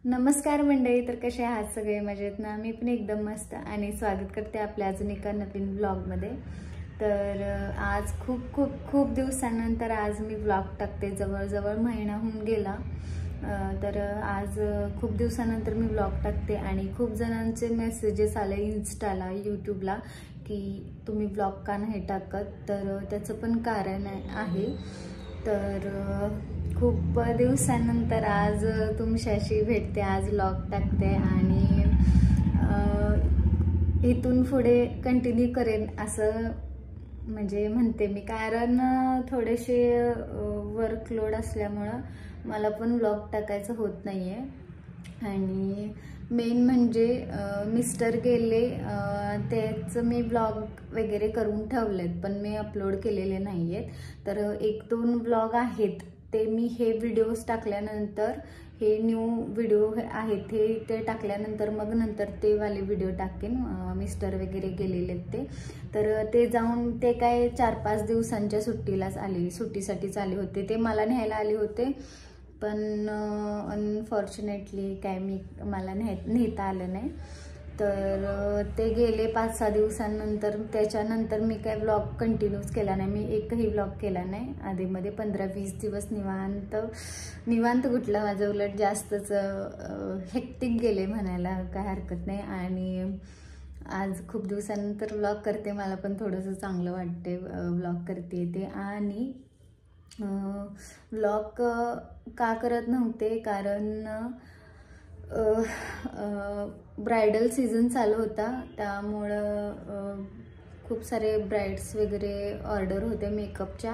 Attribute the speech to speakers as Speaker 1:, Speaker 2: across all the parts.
Speaker 1: नमस्कार मंडळी, तर कसे आहात सगळे? मजेत ना? मी पण एकदम मस्त आणि स्वागत करते आपल्या अजून एका नवीन ब्लॉगमध्ये। तर आज खूप खूप खूप दिवसानंतर आज मी ब्लॉग टाकते। जवळजवळ महिना होऊन गेला। तर आज खूप दिवसानंतर मी ब्लॉग टाकते आणि खूप जणांचे मेसेजेस आले इन्स्टाला, यूट्यूबला की तुम्ही ब्लॉग का नाही टाकत। तर त्याचं पण कारण आहे। तर खूप दिवसानंतर आज तुमच्याशी भेटते, आज व्लॉग टाकते आणि इथून पुढे कंटिन्यू करेन असं म्हणजे म्हणते मी, कारण थोडेसे वर्कलोड असल्यामुळं मला पण व्लॉग टाकायचं होत नाहीये। आणि मेन म्हणजे मिस्टर गेले, त्याचं मी ब्लॉग वगैरे करून ठेवलेत पण मी अपलोड केलेले नाहीयेत। तर एक दोन ब्लॉग आहेत ते मी हे व्हिडिओज टाकल्यानंतर, हे न्यू व्हिडिओ आहेत ते टाकल्यानंतर मग नंतर ते वाले व्हिडिओ टाकेन। मिस्टर वगैरे गेलेले ते, तर ते जाऊन ते काय 4-5 दिवसांच्या सुट्टीसाठीच आले होते। ते मला न्यायला आले होते पण अनफॉर्च्युनेटली काय मला नेता आलं नाही। तर ते गेले 5-6 दिवसांनंतर। त्याच्यानंतर मी काय व्लॉग कंटिन्यूच केला नाही, मी एकही व्लॉग केला नाही। आधीमध्ये 15-20 दिवस निवांत गुटला माझं, उलट जास्तच हेक्टिक गेले म्हणायला काय हरकत नाही। आणि आज खूप दिवसानंतर व्लॉग करते, मला पण थोडंसं चांगलं वाटते व्लॉग करते ते। आणि व्लॉग का करत नव्हते, कारण ब्रायडल सीझन चालू होता, त्यामुळं खूप सारे ब्राइड्स वगैरे ऑर्डर होते मेकअपच्या।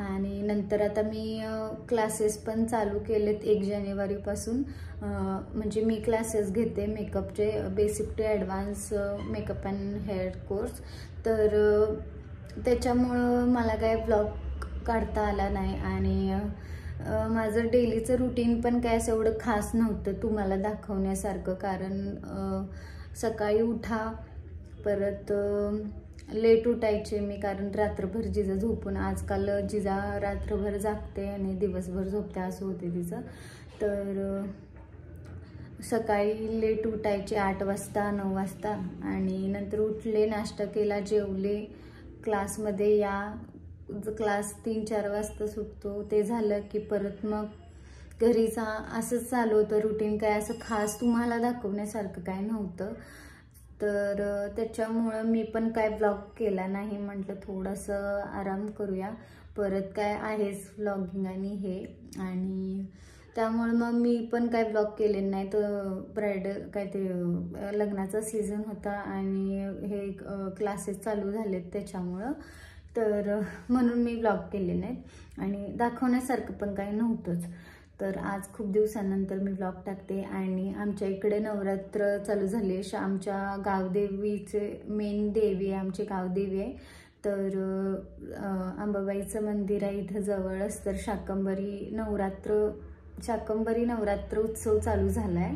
Speaker 1: आणि नंतर आता मी क्लासेस पण चालू केलेत 1 जानेवारीपासून। म्हणजे मी क्लासेस घेते मेकअपचे, basic to advance makeup and hair course. तर त्याच्यामुळं मला काय ब्लॉग काढता आला नाही। आणि माझं डेलीचं रुटीन पण काय असं एवढं खास नव्हतं तुम्हाला दाखवण्यासारखं, कारण सकाळी उठा, परत लेट उठायचे मी, कारण रात्रभर जिजा झोपून, आजकाल जिजा रात्रभर जागते आणि दिवसभर झोपते असं होते तिचं। तर सकाळी लेट उठायचे 8 वाजता 9 वाजता, आणि नंतर उठले, नाश्ता केला, जेवले, क्लासमध्ये या, क्लास 3-4 वाजता सुटतो, ते झालं की परत मग घरीचा असंच चालू होतं रुटीन। काय असं खास तुम्हाला दाखवण्यासारखं काय नव्हतं। तर त्याच्यामुळं मी पण काय ब्लॉग केला नाही, म्हटलं थोडंसं आराम करूया, परत काय आहेच व्लॉगिंग आणि हे। आणि त्यामुळे मग मी पण काय ब्लॉग केले नाही। तर ब्रायडल काय ते लग्नाचा सीझन होता आणि हे क्लासेस चालू झालेत त्याच्यामुळं, तर म्हणून मी ब्लॉग केले नाहीत आणि दाखवण्यासारखं पण काही नव्हतंच। तर आज खूप दिवसानंतर मी ब्लॉग टाकते। आणि आमच्या इकडे नवरात्र चालू झाले, आमच्या गावदेवीचे मेन देवी आहे, आमची गावदेवी आहे। तर अंबाबाईचं मंदिर आहे इथं जवळच। तर शाकंभरी नवरात्र उत्सव चालू झालाय।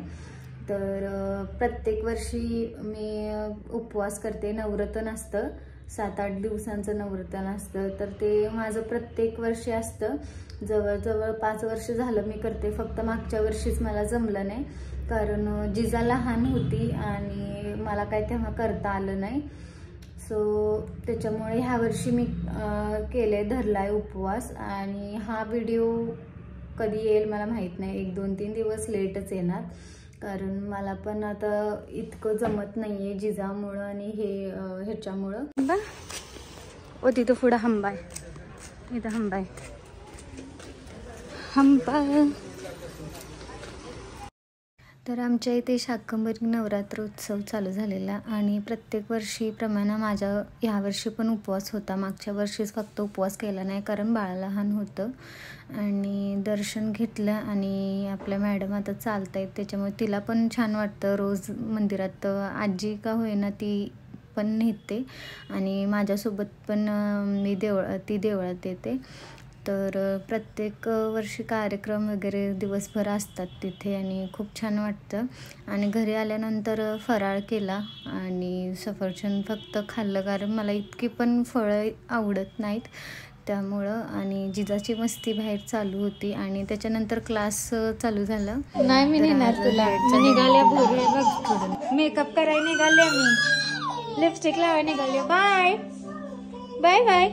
Speaker 1: तर प्रत्येक वर्षी मी उपवास करते, नवरात्र असतं, 7-8 दिवसांचं नवरात्र असतं। तर ते माझं प्रत्येक वर्षी असतं, जवळजवळ 5 वर्ष झालं मी करते। फक्त मागच्या वर्षीच मला जमलं नाही, कारण जिजा लहान होती आणि मला काय तेव्हा करता आलं नाही। सो त्याच्यामुळे ह्या वर्षी मी धरलाय उपवास। आणि हा व्हिडिओ कधी येईल मला माहीत नाही, 1-2-3 दिवस लेटच येणार, कारण मला पण आता इतकं जमत नाहीये जिजामुळं आणि ह्याच्यामुळं। तिथं पुढं हंबा आहे, इथं हंबा आहे, हंबा। तर आमच्या इथे शाकंभरी नवरात्र उत्सव चालू झालेला आणि प्रत्येक वर्षीप्रमाणे माझा ह्यावर्षी पण उपवास होता। मागच्या वर्षीच फक्त उपवास केला नाही, कारण बाळ लहान होतं। आणि दर्शन घेतलं आणि आपल्या मॅडम आता चालत आहेत, त्याच्यामुळे तिला पण छान वाटतं। रोज मंदिरात आजी का होईना ती पण नेते आणि माझ्यासोबत पण ती देवळात येते। तर प्रत्येक वर्षी कार्यक्रम वगैरे दिवसभर असतात तिथे आणि खूप छान वाटतं। आणि घरी आल्यानंतर फराळ केला आणि सफरचंद फक्त खाल्लं, कारण मला इतकी पण फळं आवडत नाहीत, त्यामुळं, आणि जिजाची मस्ती बाहेर चालू होती आणि त्याच्यानंतर क्लास चालू झाला. नाही मी नेणार तुला, निघाल्या भोरे मेकअप करायला निघाले, मी लिपस्टिक लावायला निघाले. Bye bye bye.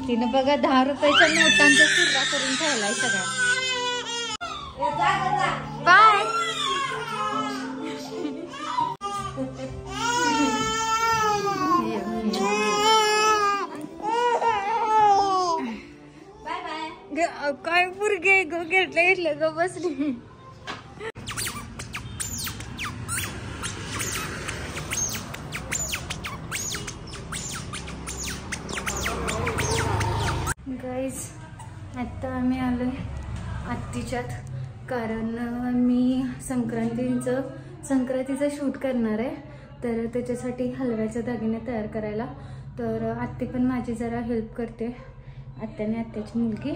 Speaker 1: तिनं बघा 10 रुपयाच्या नोटांचा चुरा करून ठेवलाय सगळा. बाय. काय पुरगे गो घेतलं ग बसली. गाईज आत्ता आम्ही आलोय आत्तीच्यात, कारण मी संक्रांतीचं शूट करणार आहे. तर त्याच्यासाठी हलव्याचे दागिने तयार करायला, तर आत्ती पण माझी जरा हेल्प करते, आत्याने आत्याची मुलगी.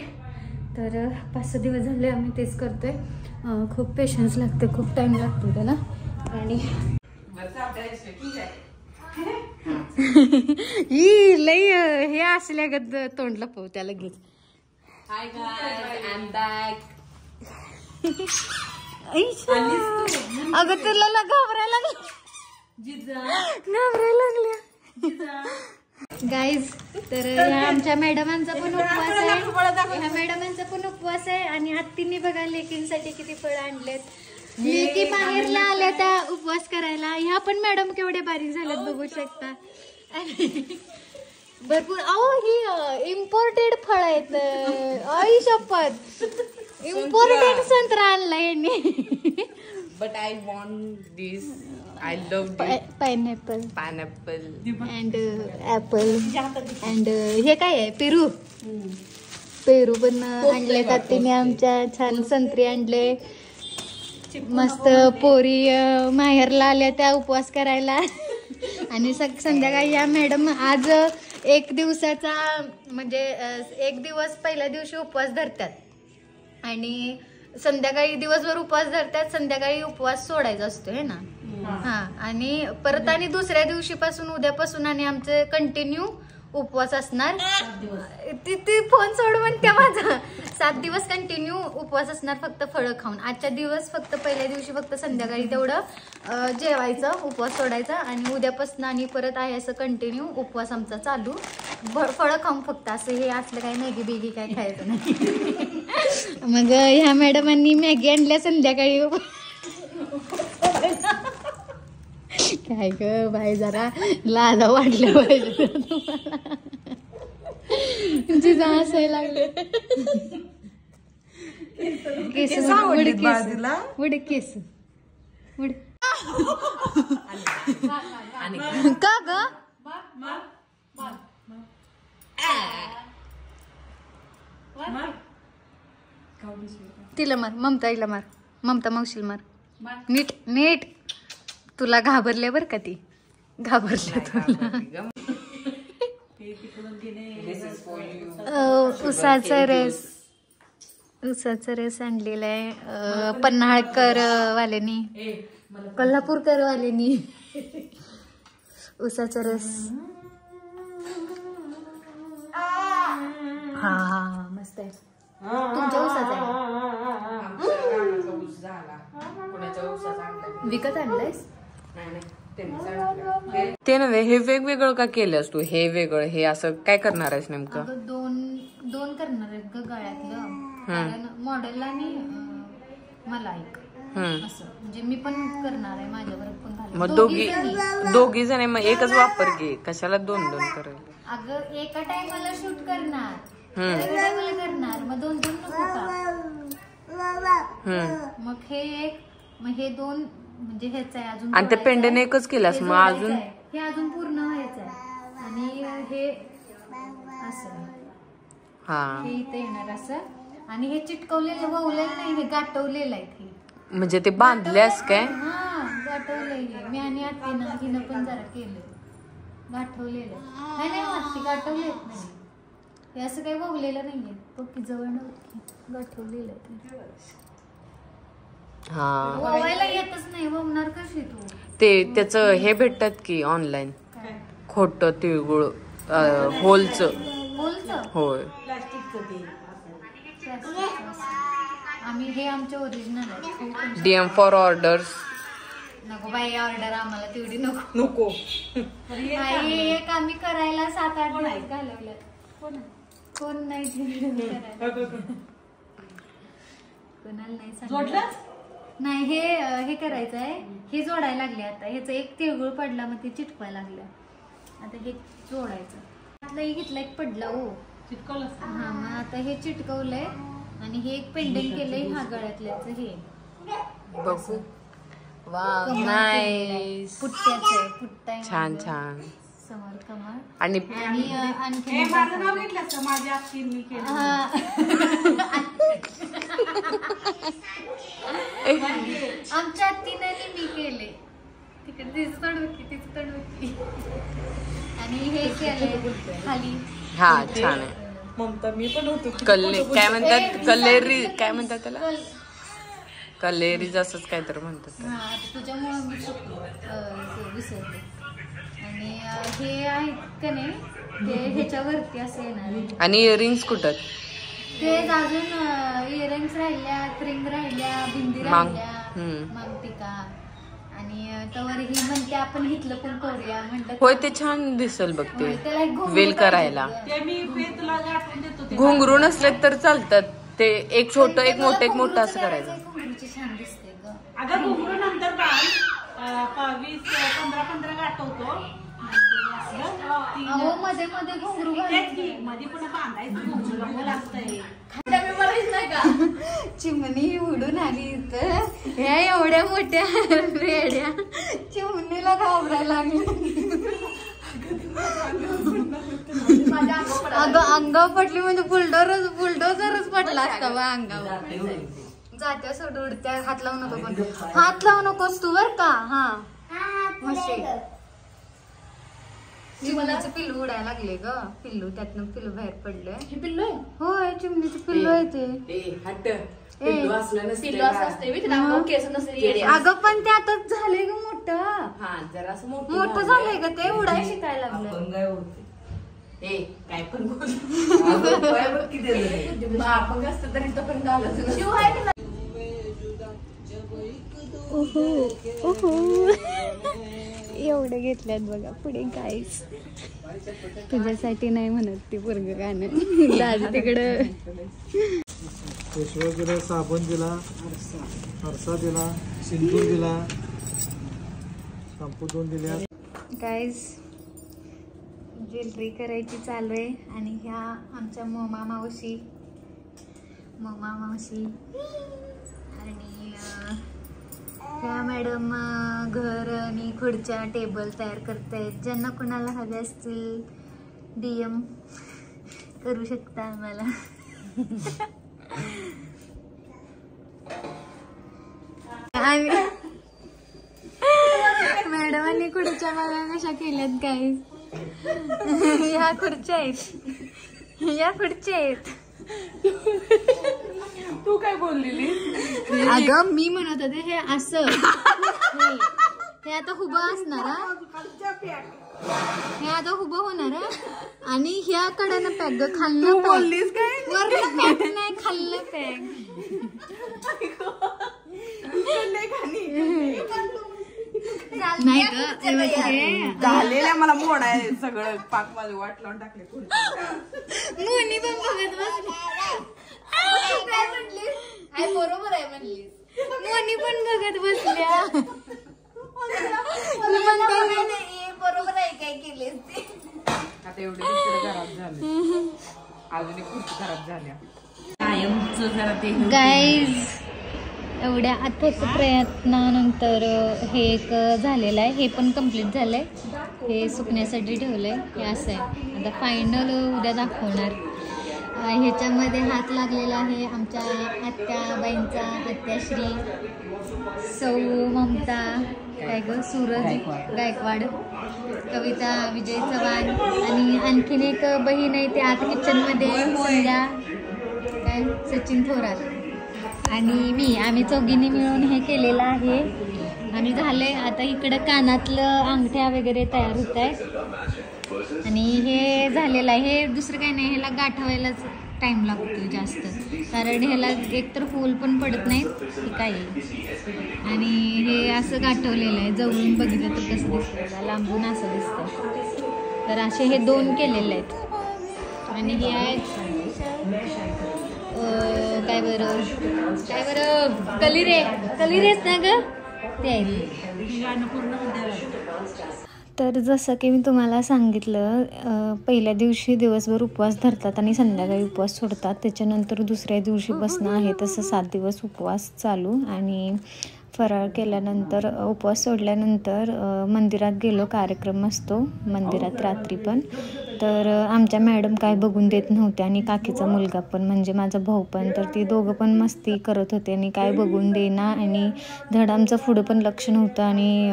Speaker 1: तर 5-6 दिवस झाले आम्ही तेच करतोय. खूप पेशन्स लागते, खूप टाइम लागतो त्याला. आणि ही लई हे असल्यागत तोंड लपव त्याला लगेच.
Speaker 2: Hi guys, I am back.
Speaker 1: अगं तुला घाबरायला लागल्या गाईज. तर आमच्या मॅडमांचा पण उपवास आहे, ह्या मॅडमांचा पण उपवास आहे. आणि आत्तीने बघा लेकींसाठी किती फळं आणलेत. लेकी बाहेरला आल्या त्या उपवास करायला. ह्या पण मॅडम केवढे बारीक झाल्यात बघू शकता. भरपूर. अहो ही इम्पोर्टेड फळ आहेत. आई शपथ, इम्पोर्टेड संत्रा आणला यांनी.
Speaker 2: But I want this. I love this.
Speaker 1: Pineapple
Speaker 2: and
Speaker 1: apple and हे काय आहे, पेरू पण आणले तात्तीने आमच्या. छान संत्री आणले. मस्त पोरी माहेरला आल्या त्या उपवास करायला. आणि संध्याकाळी या मॅडम आज 1 दिवसाचा म्हणजे 1 दिवस पहिल्या दिवशी उपवास धरतात आणि संध्याकाळी दिवसभर उपवास धरतात, संध्याकाळी उपवास सोडायचा असतो है ना. हा, आणि परत आणि दुसऱ्या दिवशीपासून उद्यापासून आणि आमचे कंटिन्यू उपवास असणार. ती फोन सोड म्हणते माझा. 7 दिवस कंटिन्यू उपवास असणार, फक्त फळं खाऊन. आजच्या दिवस फक्त पहिल्या दिवशी फक्त संध्याकाळी तेवढं जेवायचं, उपवास सोडायचा. आणि उद्यापासून आणि परत आहे असं कंटिन्यू उपवास आमचा चालू, फळं खाऊन फक्त. असं हे असलं काही मॅगी बिगी काय खायचं नाही. मग ह्या मॅडमांनी मॅगी आणल्या संध्याकाळी. काय ग बाई, जरा लाजा वाटल्या पाहिजे तुम्हाला. जिजा हसायला लागले. केस उड केस उड का ग. तिला मार, ममताईला मार, ममता मावशीला मार. नीट नीट. तुला घाबरले बर का, ती घाबरले तुला. उसाचा रस आणलेला आहे पन्हाळकर वाल्यानी, कोल्हापूरकर वाल्यानी. उसाचा रस. हा मस्त आहे. तुमच्या उसाचा आहे, विकत आणलायस?
Speaker 2: ते नव्हे, हे वेगवेगळं का केलंस तू? हे वेगळं, हे असं काय करणार आहेस नेमकं?
Speaker 1: दोन करणार आहेत ग गळ्यातलं, कारण मॉडेल आणि मला एक असं, म्हणजे मी पण करणार आहे, माझ्यावर पण घालणार.
Speaker 2: मग दोघी जण, मग एकच वापर घे, कशाला 2-2 करेल?
Speaker 1: अगं एका टाइमाला शूट करणार, एका टाइमाला करणार, मग 2-2 नको का? मग हे एक, मग हे 2, म्हणजे हेच आहे अजून.
Speaker 2: आणि ते पेंडन एकच केलास, मग अजून
Speaker 1: हे अजून पूर्ण व्हायचं आहे. आणि हे असं, हे इथे येणार असं. आणि हे चिटकवलेलं, ववलेलं नाही, हे गाठवलेलं आहे. हे
Speaker 2: म्हणजे ते बांधल्यास काय?
Speaker 1: हा, गाठवलंय मी. आणि आत्तीनं हिनं पण जरा केलं, गाठवलेलं नाही. आत्ती गाठवलेत नाही, हे असं काही ववलेलं नाहीये. पक्की जवळ नव्हती, गाठवलेलं आहे. ववायला येतच नाही, ववणार कशी तू?
Speaker 2: ते त्याचं हे भेटतात की ऑनलाईन खोट तिळगुळ होलचं. होय.
Speaker 1: आम्ही हे आमचे ओरिजिनल आहे.
Speaker 2: DM for orders.
Speaker 1: नको बाई ऑर्डर आम्हाला तेवढी नको. एक आम्ही करायला 7-8 दिवस घालवलं. कोण नाही कोणाला नाही सांगितलं. नाही हे करायचं आहे. हे जोडायला लागले आता. ह्याचं एक तिळगुळ पडला मग ते चिटकवायला लागलं. आता हे जोडायचं. आतलाही घेतला एक पडला हो चिटकवलं. हा मग आता हे चिटकवलंय आणि हे एक पेंडिंग केलंय ह्या गळ्यातल्याच. हे
Speaker 2: बघू. Wow nice.
Speaker 1: पुट्ट्याचं पुट्टा
Speaker 2: छान छान.
Speaker 1: समोर कमळ
Speaker 2: आणि
Speaker 1: आणखी आमच्या आत्तीने मी केले. तिकडे तिचं तोंड होती आणि हे केलंय खाली.
Speaker 2: हा छान आहे.
Speaker 3: ममता मी पण होतो.
Speaker 2: काय म्हणतात कल्लेरी, काय म्हणतात त्याला कल्लेरीज असंच काहीतरी म्हणतात.
Speaker 1: हा तुझ्यामुळे मी विसरते. आणि हे आहेत का नाही ते ह्याच्यावरती असं येणार.
Speaker 2: आणि इयरिंग्स कुठं?
Speaker 1: ते अजून इयरिंग्स राहिल्या, रिंग राहिल्या, बिंदी राहिल्या, मांगटिका. आणि तवर ही म्हणते आपण हिथलं पण करूया म्हणलं.
Speaker 2: होय ते छान दिसल बघ ते वेल करायला. घुंगरू नसले तर चालतात. ते एक छोटं एक मोठं असं करायचं.
Speaker 1: घुंगरूची छान दिसते ग.
Speaker 3: अगं घुंगरू नंतर 15 गाठवतो.
Speaker 1: अहो मध्ये मध्ये घुंगरू
Speaker 3: मध्ये पण बांधायचं घुंगरू लागतंय.
Speaker 1: चिमणी उडून आली इथं. ह्या एवढ्या मोठ्या रेड्या चिमणीला घाबरायला लागली. अगं अंगावर पडली म्हणजे बुलडोझरच पडला असता बा अंगावर. जात्या सोड उडत्या. हात लावू नको पण. हात लावू नकोस तू बर का. हा मशी चिमणीचं पिल्लू उडायला लागले ग. पिल्लू त्यातनं पिल्लू बाहेर पडलंय.
Speaker 3: पिल्लू
Speaker 1: होय चिमणीचं पिल्लू आहे ते. अगं पण ते आता झालंय ग मोठं झालंय ग. ते उडाय शिकायला लागलं.
Speaker 3: काय पण अपंग असतं तरी तो पण घालत.
Speaker 1: एवढे घेतल्यात बघा पुढे गाईस. तुझ्यासाठी नाही म्हणत ती पोरग गाणं. दादा तिकडं
Speaker 4: फेसवॉश दिला, साबण दिला, आरसा दिला, सिंदूर दिला, शॅम्पू 2 दिल्या.
Speaker 1: गाईस ज्वेलरी करायची चालू आहे. आणि ह्या आमच्या ममा मावशी आणि ह्या मॅडम घर आणि खुर्च्या टेबल तयार करतायत. ज्यांना कोणाला हवे असतील DM करू शकता आम्हाला. मॅडमांनी खुर्च्या बघा कशा केल्यात गाईस. ह्या खुर्च्या आहेत.
Speaker 3: तू काय बोललेली?
Speaker 1: अगं मी म्हणत होते हे असं हे आता उभं असणार. हे आता उभं होणार आणि ह्या कडेनं पॅक खाल्लं बोललीस काय. वरनं पॅक नाही खाल्लं पॅक. नाही ग
Speaker 3: झालेल्या मला मोड आहे सगळं. पाक माझं वाट लावून टाकले.
Speaker 1: मोनी पण बघत काय म्हणली. बरोबर आहे म्हणली. मोनी पण बघत बसल्या. बरोबर आहे काय केले.
Speaker 3: आता एवढे खराब झाले. अजून एक खुर्ची खराब झाल्या. कायमच जरा ते
Speaker 1: गाईज एवढ्या अथक प्रयत्नानंतर हे एक झालेलं आहे. हे पण कंप्लीट झालंय. हे सुकण्यासाठी ठेवलंय. हे असं आहे. आता फायनल उद्या दाखवणार. ह्याच्यामध्ये हात लागलेला आहे आमच्या आत्याबाईंचा. आत्याश्री सौ ममता काय ग सूरज गायकवाड, कविता विजय चव्हाण आणि आणखीन एक बहीण आहे. ते आता किचनमध्ये संध्या काय सचिन थोरात आणि मी. आम्ही चौघींनी मिळून हे केलेलं आहे. आणि झाले आता इकडे कानातलं अंगठ्या वगैरे तयार होत आहे आणि हे झालेलं आहे. हे दुसरं काही नाही, ह्याला गाठवायलाच टाइम लागतो जास्त, कारण ह्याला एकतर फूल पण पडत नाहीत की काही. आणि हे असं गाठवलेलं आहे, जवळून बघितलं तर कसं दिसतं, लांबून असं दिसतं. तर असे हे 2 केलेले आहेत. आणि हे आहेत काय बरं कलिरेच ना ग ते आहेत. तर जसं की मी तुम्हाला सांगितलं, पहिल्या दिवशी दिवसभर उपवास धरतात आणि संध्याकाळी उपवास सोडतात. त्याच्यानंतर दुसऱ्या दिवशी बसणं आहे, तसं 7 दिवस उपवास चालू. आणि फराळ केल्यानंतर, उपवास सोडल्यानंतर मंदिरात गेलो. कार्यक्रम असतो मंदिरात रात्री पण. तर आमच्या मॅडम काय बघून देत नव्हत्या आणि काकीचा मुलगा पण, म्हणजे माझा भाऊ पण. तर ती दोघं पण मस्ती करत होते आणि काय बघून देना. आणि धड आमचं पुढं पण लक्ष नव्हतं आणि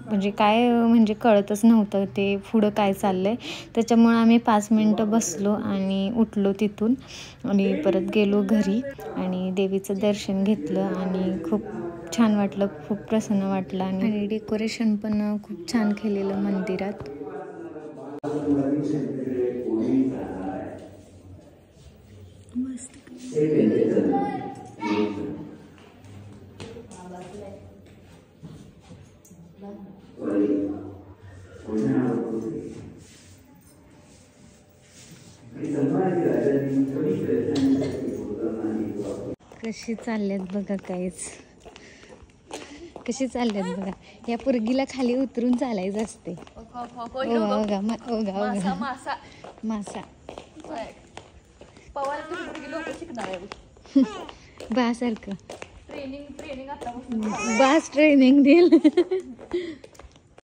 Speaker 1: म्हणजे काय म्हणजे कळतच नव्हतं ते पुढं काय चाललं आहे. त्याच्यामुळं आम्ही 5 मिनटं बसलो आणि उठलो तिथून आणि परत गेलो घरी आणि देवीचं दर्शन घेतलं आणि खूप छान वाटलं, खूप प्रसन्न वाटलं. आणि डेकोरेशन पण खूप छान केलेलं मंदिरात. कशी चालल्यात बघा, काहीच कशी चालल्यात बघा. या पोरगीला खाली उतरून चालायचं असते. मासा बासारखं बास ट्रेनिंग देईल.